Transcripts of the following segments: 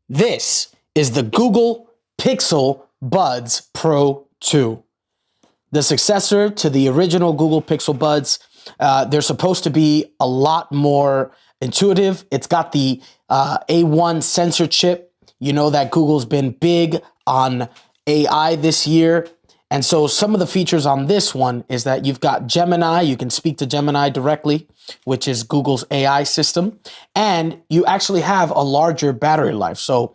This is the Google Pixel Buds Pro 2, the successor to the original Google Pixel Buds. They're supposed to be a lot more intuitive. It's got the A1 sensor chip. You know that Google's been big on AI this year. And so some of the features on this one is that you've got Gemini. You can speak to Gemini directly, which is Google's AI system. And you actually have a larger battery life. So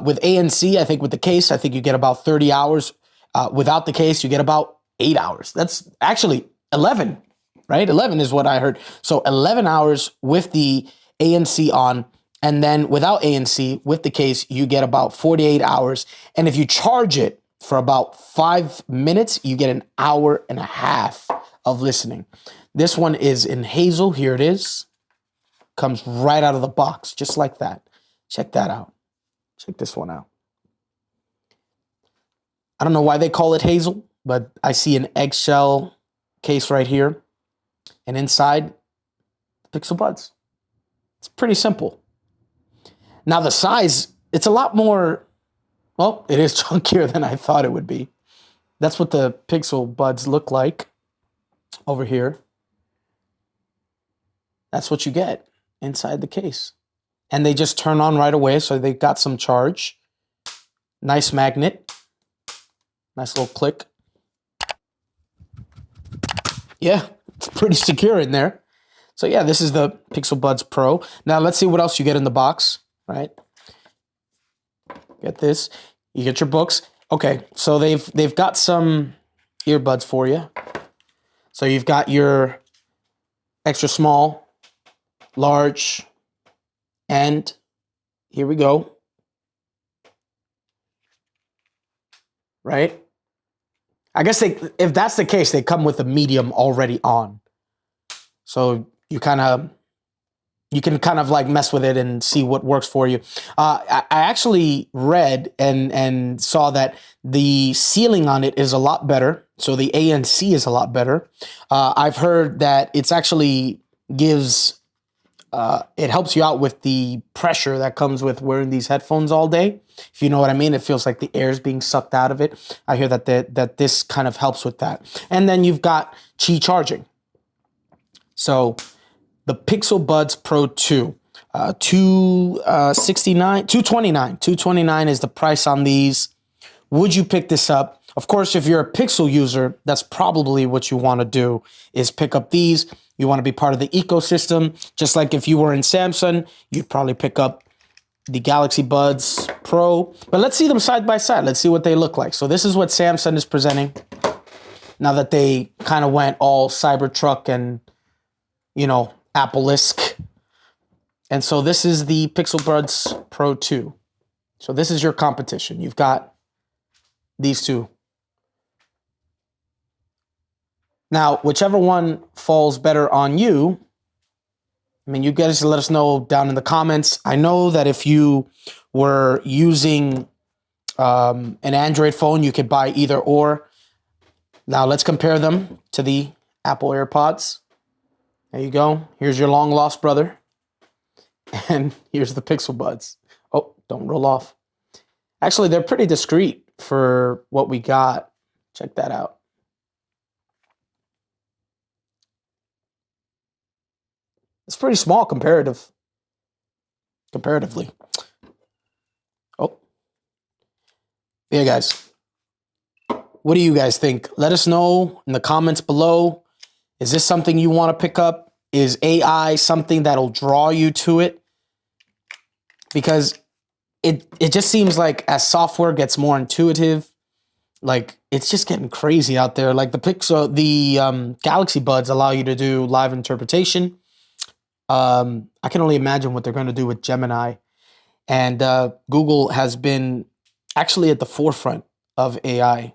with ANC, I think with the case, I think you get about 30 hours. Without the case, you get about 8 hours. That's actually 11, right? 11 is what I heard. So 11 hours with the ANC on. And then without ANC, with the case, you get about 48 hours. And if you charge it for about 5 minutes, you get an hour and a half of listening. This one is in hazel. Here it is. Comes right out of the box, just like that. Check that out. Check this one out. I don't know why they call it hazel, but I see an eggshell case right here. And inside, Pixel Buds. It's pretty simple. Now the size, it's a lot more, well, it is chunkier than I thought it would be. That's what the Pixel Buds look like over here. That's what you get inside the case. And they just turn on right away, so they've got some charge. Nice magnet. Nice little click. Yeah, it's pretty secure in there. So yeah, this is the Pixel Buds Pro. Now let's see what else you get in the box, right? Get this. You get your books. Okay, so they've got some earbuds for you. So you've got your extra small, large, and here we go. Right? I guess if that's the case, they come with a medium already on. So you can kind of like mess with it and see what works for you. I actually read and saw that the ceiling on it is a lot better. So the ANC is a lot better. I've heard that it's actually gives, it helps you out with the pressure that comes with wearing these headphones all day. If you know what I mean, it feels like the air is being sucked out of it. I hear that this kind of helps with that. And then you've got Qi charging. So the Pixel Buds Pro 2, $229 is the price on these. Would you pick this up? Of course, if you're a Pixel user, that's probably what you want to do, is pick up these. You want to be part of the ecosystem. Just like if you were in Samsung, you'd probably pick up the Galaxy Buds Pro. But let's see them side by side. Let's see what they look like. So this is what Samsung is presenting. Now that they kind of went all Cybertruck and, you know, Apple-esque. And so this is the Pixel Buds Pro 2. So this is your competition. You've got these two. Now, whichever one falls better on you, I mean, you guys let us know down in the comments. I know that if you were using an Android phone, you could buy either or. Now let's compare them to the Apple AirPods. There you go. Here's your long lost brother. And here's the Pixel Buds. Oh, don't roll off. Actually, they're pretty discreet for what we got. Check that out. It's pretty small comparatively. Oh. Yeah, guys. What do you guys think? Let us know in the comments below. Is this something you want to pick up? Is AI something that'll draw you to it? Because it just seems like as software gets more intuitive, like it's just getting crazy out there. Like the Galaxy Buds allow you to do live interpretation. I can only imagine what they're going to do with Gemini. And Google has been actually at the forefront of AI.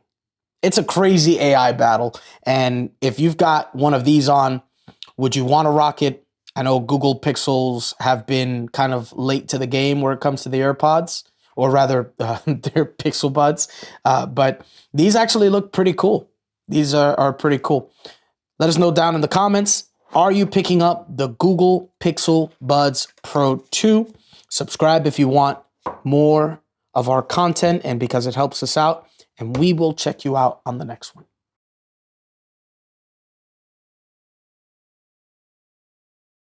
It's a crazy AI battle. And if you've got one of these on, would you want to rock it? I know Google Pixels have been kind of late to the game where it comes to the AirPods, or rather their Pixel Buds. But these actually look pretty cool. These are pretty cool. Let us know down in the comments. Are you picking up the Google Pixel Buds Pro 2? Subscribe if you want more of our content and because it helps us out. And we will check you out on the next one.